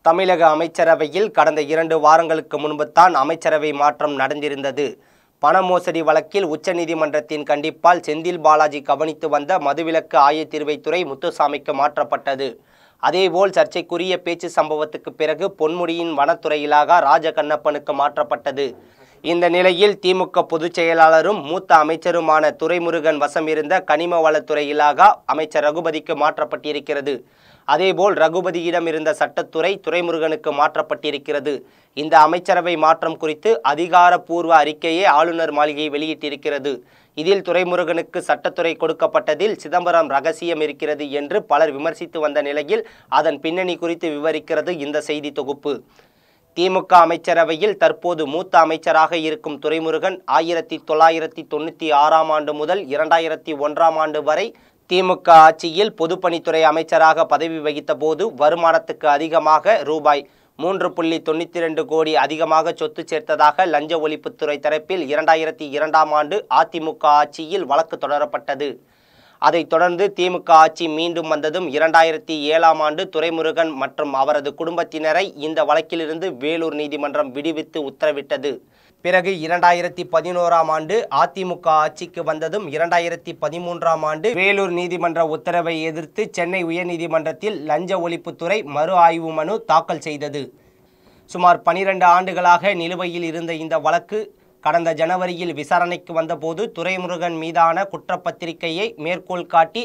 தமிழக அமைச்சரவையில் கடந்த 2 வாரங்களுக்கு முன்புதான் அமைச்சரவை மாற்றம் நடந்திருந்தது. பண மோசடி வழக்கில் உச்சநீதிமன்றத்தின் கண்டிப்பால் செந்தில் பாலாஜி கவனித்து வந்த மதுவிலக்கு ஆயத்தீர்வைத்துறை முத்துசாமிக்கு மாற்றப்பட்டது. அதேபோல் சர்ச்சைக்குரிய பேச்சு சம்பவத்துக்கு பிறகு பொன்முடியின் வனத்துறை இலாகா ராஜகண்ணப்பனுக்கு மாற்றப்பட்டது. இந்த நிலையில் திமுக பொதுச் செயலாளரும் மூத்த அமைச்சருமான துரைமுருகன் வசம் இருந்த கனிம வளத்துறை இலாகா அமைச்சர் ரகுபதிக்கு மாற்றப்பட்டிருக்கிறது. அதேபோல் ரகுபதியிடம் இருந்த சட்டத்துறை துரைமுருகனுக்கு மாற்றப்பட்டிருக்கிறது. இந்த அமைச்சரவை மாற்றம் குறித்து அதிகாரப்பூர்வ அறிக்கையை ஆளுநர் மாளிகை வெளியிட்டிருக்கிறது. இதில் துரைமுருகனுக்கு சட்டத்துறை கொடுக்கப்பட்டதில் சிதம்பரம் ரகசியம் இருக்கிறது என்று பலர் விமர்சித்து வந்த நிலையில் அதன் பின்னணி குறித்து விவரிக்கிறது இந்த செய்தி தொகுப்பு. திமுக அமைச்சரவையில் தற்போது மூத்த அமைச்சராக இருக்கும் துரைமுருகன் 1996ஆம் ஆண்டு முதல் 2001ஆம் ஆண்டு வரை திமுக ஆட்சியில் பொதுப்பணித்துறை அமைச்சராக பதவி வகித்த போது வருமானத்துக்கு அதிகமாக ரூபாய் 3.92 கோடி அதிகமாக சொத்து சேர்த்ததாக லஞ்ச ஒழிப்புத்துறை தரப்பில் 2002ஆம் ஆண்டு அதிமுக ஆட்சியில் வழக்கு தொடரப்பட்டது. அதைத் தொடர்ந்து திமுக ஆட்சி மீண்டும் வந்ததும் 2007ஆம் ஆண்டு துரைமுருகன் மற்றும் அவரது குடும்பத்தினரை இந்த வழக்கிலிருந்து வேலூர் நீதிமன்றம் விடுவித்து உத்தரவிட்டது. பிறகு 2011ஆம் ஆண்டு அதிமுக ஆட்சிக்கு வந்ததும் 2013ஆம் ஆண்டு வேலூர் நீதிமன்ற உத்தரவை எதிர்த்து சென்னை உயர்நீதிமன்றத்தில் லஞ்ச ஒழிப்புத்துறை மறு ஆய்வு மனு தாக்கல் செய்தது. சுமார் 12 ஆண்டுகளாக நிலுவையில் இருந்த இந்த வழக்கு கடந்த ஜனவரியில் விசாரணைக்கு வந்தபோது துரைமுருகன் மீதான குற்றப்பத்திரிகையை மேற்கோள் காட்டி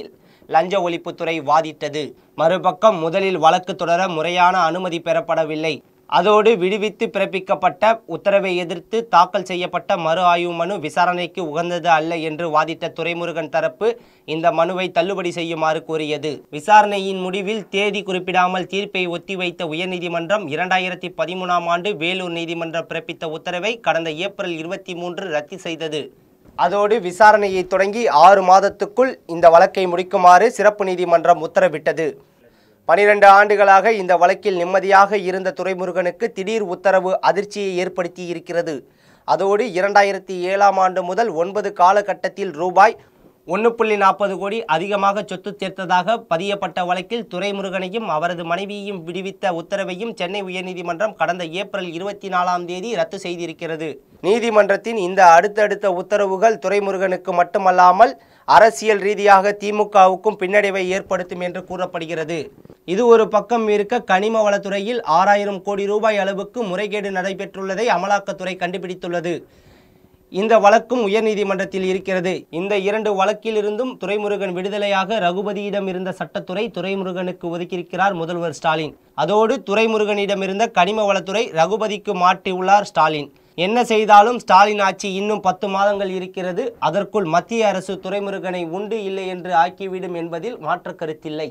லஞ்ச ஒழிப்புத்துறை வாதிட்டது. மறுபக்கம் முதலில் வழக்கு தொடர முறையான அனுமதி பெறப்படவில்லை. அதோடு விடுவித்து பிறப்பிக்கப்பட்ட உத்தரவை எதிர்த்து தாக்கல் செய்யப்பட்ட மறு ஆய்வு மனு விசாரணைக்கு உகந்தது அல்ல என்று வாதிட்ட துரைமுருகன் தரப்பு இந்த மனுவை தள்ளுபடி செய்யுமாறு கோரியது. விசாரணையின் முடிவில் தேதி குறிப்பிடாமல் தீர்ப்பை ஒத்திவைத்த உயர்நீதிமன்றம் 2013ஆம் ஆண்டு வேலூர் நீதிமன்றம் பிறப்பித்த உத்தரவை கடந்த ஏப்ரல் 23 ரத்து செய்தது. அதோடு விசாரணையை தொடங்கி 6 மாதத்துக்குள் இந்த வழக்கை முடிக்குமாறு சிறப்பு நீதிமன்றம் உத்தரவிட்டது. 12 ஆண்டுகளாக இந்த வழக்கில் நிம்மதியாக இருந்த துரைமுருகனுக்கு திடீர் உத்தரவு அதிர்ச்சியை ஏற்படுத்தி இருக்கிறது. அதோடு 2007ஆம் ஆண்டு முதல் 9 காலகட்டத்தில் ரூபாய் 1.40 கோடி அதிகமாக சொத்து சேர்த்ததாக பதியப்பட்ட வழக்கில் துரைமுருகனையும் அவரது மனைவியையும் விடுவித்த உத்தரவையும் சென்னை உயர்நீதிமன்றம் கடந்த ஏப்ரல் 24ஆம் தேதி ரத்து செய்திருக்கிறது. நீதிமன்றத்தின் இந்த அடுத்தடுத்த உத்தரவுகள் துரைமுருகனுக்கு மட்டுமல்லாமல் அரசியல் ரீதியாக திமுகவுக்கும் பின்னடைவை ஏற்படுத்தும் என்று கூறப்படுகிறது. இது ஒரு பக்கம் இருக்க கனிம வளத்துறையில் 6000 கோடி ரூபாய் அளவுக்கு முறைகேடு நடைபெற்றுள்ளதை அமலாக்கத்துறை கண்டுபிடித்துள்ளது. இந்த வழக்கும் உயர்நீதிமன்றத்தில் இருக்கிறது. இந்த 2 வழக்கிலிருந்தும் துரைமுருகன் விடுதலையாக ரகுபதியிடம் இருந்த சட்டத்துறை துரைமுருகனுக்கு ஒதுக்கியிருக்கிறார் முதல்வர் ஸ்டாலின். அதோடு துரைமுருகனிடம் இருந்த கனிம வளத்துறை ரகுபதிக்கு மாற்றியுள்ளார் ஸ்டாலின். என்ன செய்தாலும் ஸ்டாலின் ஆட்சி இன்னும் 10 மாதங்கள் இருக்கிறது. அதற்குள் மத்திய அரசு துரைமுருகனை உண்டு இல்லை என்று ஆக்கிவிடும் என்பதில் மாற்று கருத்தில்லை.